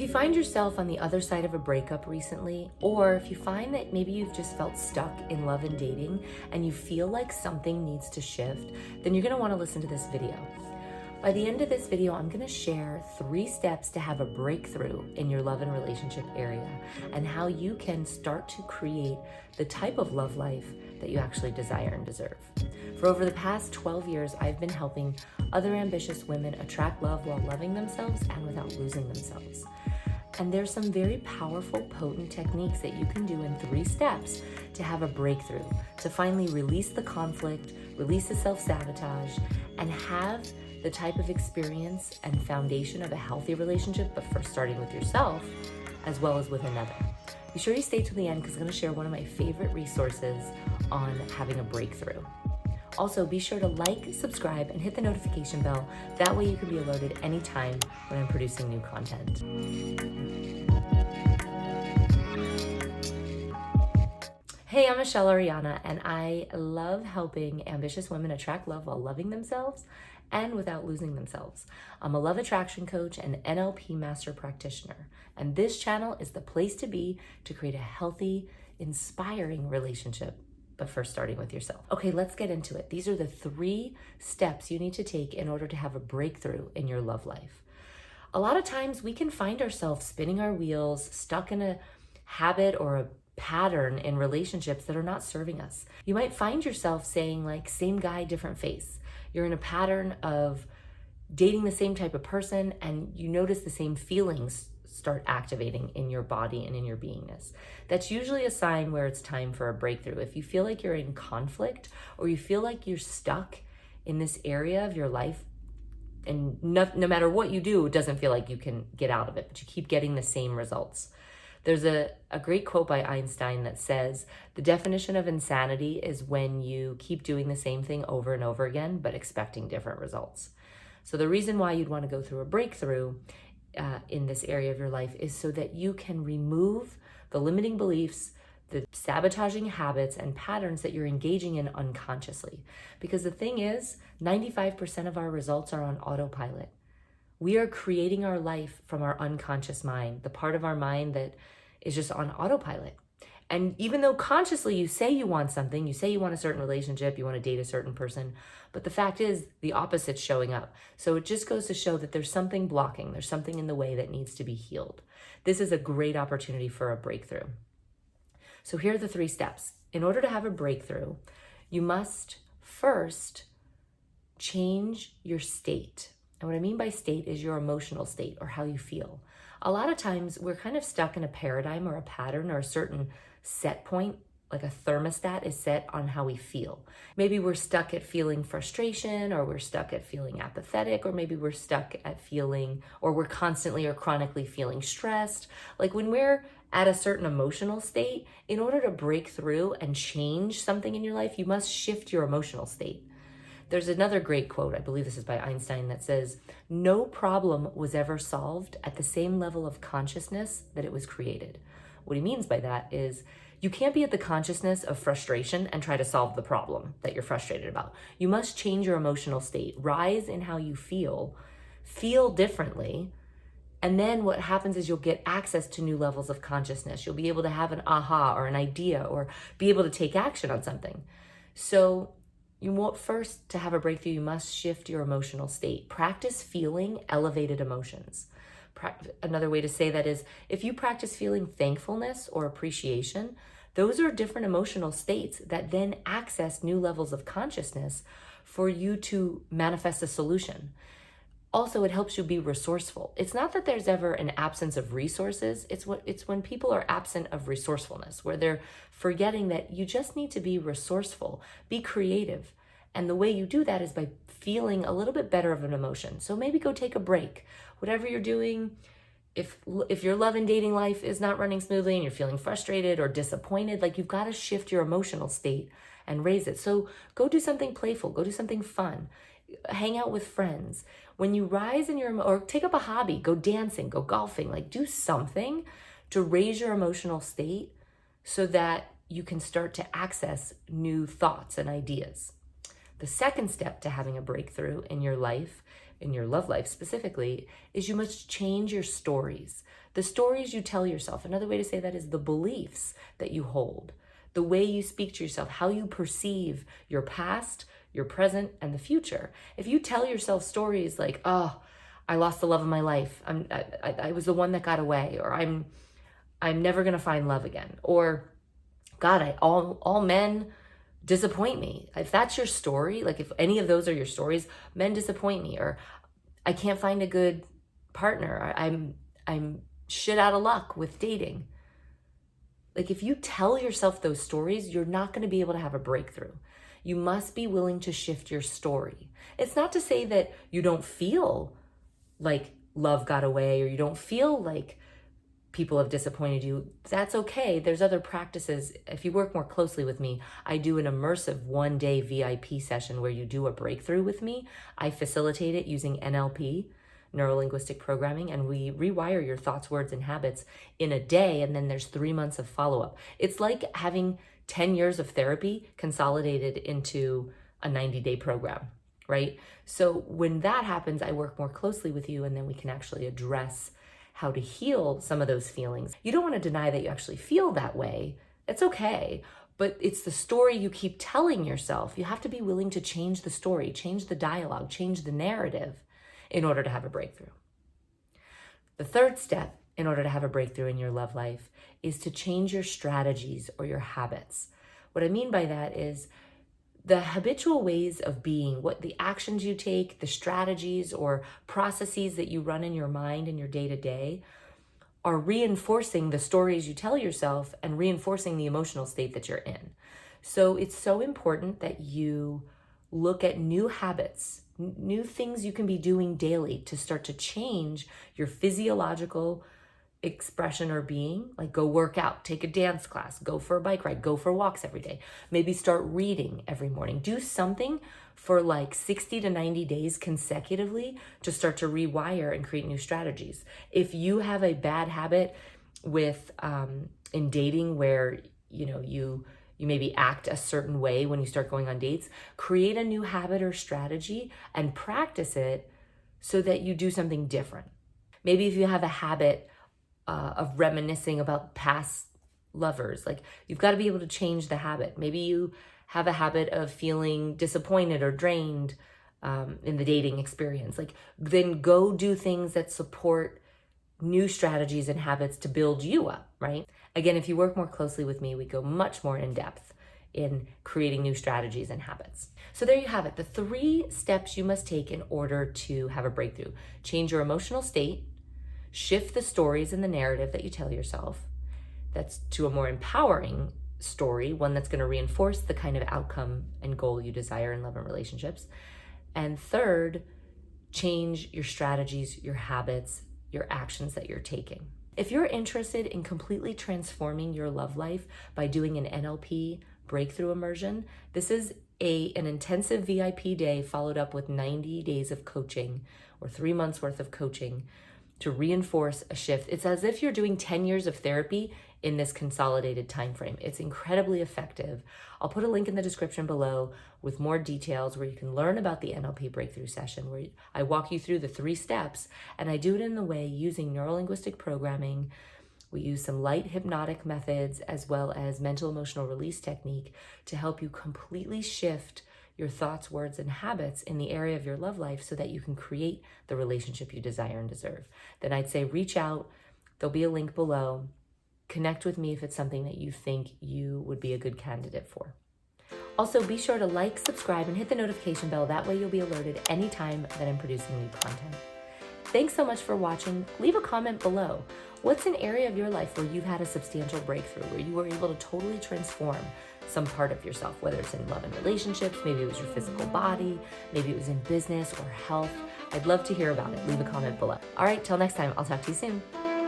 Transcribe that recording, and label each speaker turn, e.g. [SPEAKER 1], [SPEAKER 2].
[SPEAKER 1] If you find yourself on the other side of a breakup recently, or if you find that maybe you've just felt stuck in love and dating and you feel like something needs to shift, then you're gonna wanna listen to this video. By the end of this video, I'm gonna share 3 steps to have a breakthrough in your love and relationship area and how you can start to create the type of love life that you actually desire and deserve. For over the past 12 years, I've been helping other ambitious women attract love while loving themselves and without losing themselves. And there's some very powerful, potent techniques that you can do in 3 steps to have a breakthrough, to finally release the conflict, release the self-sabotage, and have the type of experience and foundation of a healthy relationship, but first starting with yourself, as well as with another. Be sure you stay till the end because I'm going to share one of my favorite resources on having a breakthrough. Also, be sure to like, subscribe, and hit the notification bell. That way you can be alerted anytime when I'm producing new content. Hey, I'm Michelle Ariana, and I love helping ambitious women attract love while loving themselves and without losing themselves. I'm a love attraction coach and NLP master practitioner, and this channel is the place to be to create a healthy, inspiring relationship, but first starting with yourself. Okay, let's get into it. These are the 3 steps you need to take in order to have a breakthrough in your love life. A lot of times we can find ourselves spinning our wheels, stuck in a habit or a pattern in relationships that are not serving us. You might find yourself saying like, same guy, different face. You're in a pattern of dating the same type of person and you notice the same feelings start activating in your body and in your beingness. That's usually a sign where it's time for a breakthrough. If you feel like you're in conflict or you feel like you're stuck in this area of your life and no matter what you do, it doesn't feel like you can get out of it, but you keep getting the same results. There's a great quote by Einstein that says, the definition of insanity is when you keep doing the same thing over and over again, but expecting different results. So the reason why you'd want to go through a breakthrough in this area of your life is so that you can remove the limiting beliefs, the sabotaging habits and patterns that you're engaging in unconsciously. Because the thing is, 95% of our results are on autopilot. We are creating our life from our unconscious mind, the part of our mind that is just on autopilot. And even though consciously you say you want something, you say you want a certain relationship, you want to date a certain person, but the fact is the opposite's showing up. So it just goes to show that there's something blocking, there's something in the way that needs to be healed. This is a great opportunity for a breakthrough. So here are the 3 steps. In order to have a breakthrough, you must first change your state. And what I mean by state is your emotional state or how you feel. A lot of times we're kind of stuck in a paradigm or a pattern or a certain set point, like a thermostat is set on how we feel. Maybe we're stuck at feeling frustration, or we're stuck at feeling apathetic, or maybe we're stuck at feeling, or we're constantly or chronically feeling stressed. Like when we're at a certain emotional state, in order to break through and change something in your life, you must shift your emotional state. There's another great quote, I believe this is by Einstein, that says, no problem was ever solved at the same level of consciousness that it was created. What he means by that is you can't be at the consciousness of frustration and try to solve the problem that you're frustrated about. You must change your emotional state, rise in how you feel differently, and then what happens is you'll get access to new levels of consciousness. You'll be able to have an aha or an idea or be able to take action on something. So you want first to have a breakthrough, you must shift your emotional state. Practice feeling elevated emotions. Another way to say that is if you practice feeling thankfulness or appreciation, those are different emotional states that then access new levels of consciousness for you to manifest a solution. Also, it helps you be resourceful. It's not that there's ever an absence of resources. It's when people are absent of resourcefulness, where they're forgetting that you just need to be resourceful, be creative. And the way you do that is by feeling a little bit better of an emotion. So maybe go take a break. Whatever you're doing, if your love and dating life is not running smoothly and you're feeling frustrated or disappointed, like you've got to shift your emotional state and raise it. So go do something playful, go do something fun, hang out with friends. When you rise in or take up a hobby, go dancing, go golfing, like do something to raise your emotional state so that you can start to access new thoughts and ideas. The second step to having a breakthrough in your life, in your love life specifically, is you must change your stories. The stories you tell yourself. Another way to say that is the beliefs that you hold, the way you speak to yourself, how you perceive your past, your present, and the future. If you tell yourself stories like, oh, I lost the love of my life, I was the one that got away, or I'm never gonna find love again, or God, all men disappoint me. If that's your story, like if any of those are your stories, men disappoint me, or I can't find a good partner, I'm shit out of luck with dating. Like if you tell yourself those stories, you're not going to be able to have a breakthrough. You must be willing to shift your story. It's not to say that you don't feel like love got away, or you don't feel like people have disappointed you. That's okay. There's other practices. If you work more closely with me, I do an immersive 1-day VIP session where you do a breakthrough with me. I facilitate it using NLP, neuro-linguistic programming, and we rewire your thoughts, words, and habits in a day, and then there's 3 months of follow-up. It's like having 10 years of therapy consolidated into a 90-day program, right? So when that happens, I work more closely with you, and then we can actually address how to heal some of those feelings. You don't want to deny that you actually feel that way. It's okay. But it's the story you keep telling yourself. You have to be willing to change the story, change the dialogue, change the narrative in order to have a breakthrough. The third step in order to have a breakthrough in your love life is to change your strategies or your habits. What I mean by that is the habitual ways of being, what the actions you take, the strategies or processes that you run in your mind in your day-to-day are reinforcing the stories you tell yourself and reinforcing the emotional state that you're in. So it's so important that you look at new habits, new things you can be doing daily to start to change your physiological expression or being, like go work out, take a dance class, go for a bike ride, go for walks every day. Maybe start reading every morning. Do something for like 60 to 90 days consecutively to start to rewire and create new strategies. If you have a bad habit with in dating where you maybe act a certain way when you start going on dates, create a new habit or strategy and practice it so that you do something different. Maybe if you have a habit of reminiscing about past lovers, like you've got to be able to change the habit. Maybe you have a habit of feeling disappointed or drained in the dating experience. Like then go do things that support new strategies and habits to build you up, right? Again, if you work more closely with me, we go much more in depth in creating new strategies and habits. So there you have it, the 3 steps you must take in order to have a breakthrough. Change your emotional state, shift the stories and the narrative that you tell yourself. That's to a more empowering story, one that's going to reinforce the kind of outcome and goal you desire in love and relationships. And third, change your strategies, your habits, your actions that you're taking. If you're interested in completely transforming your love life by doing an NLP breakthrough immersion, this is an intensive VIP day followed up with 90 days of coaching or 3 months worth of coaching to reinforce a shift. It's as if you're doing 10 years of therapy in this consolidated time frame. It's incredibly effective. I'll put a link in the description below with more details where you can learn about the NLP breakthrough session, where I walk you through the 3 steps, and I do it in the way using neuro-linguistic programming. We use some light hypnotic methods as well as mental emotional release technique to help you completely shift your thoughts, words, and habits in the area of your love life so that you can create the relationship you desire and deserve. Then I'd say reach out. There'll be a link below. Connect with me if it's something that you think you would be a good candidate for. Also, be sure to like, subscribe, and hit the notification bell. That way you'll be alerted anytime that I'm producing new content. Thanks so much for watching. Leave a comment below. What's an area of your life where you've had a substantial breakthrough, where you were able to totally transform some part of yourself, whether it's in love and relationships, maybe it was your physical body, maybe it was in business or health. I'd love to hear about it. Leave a comment below. All right, till next time, I'll talk to you soon.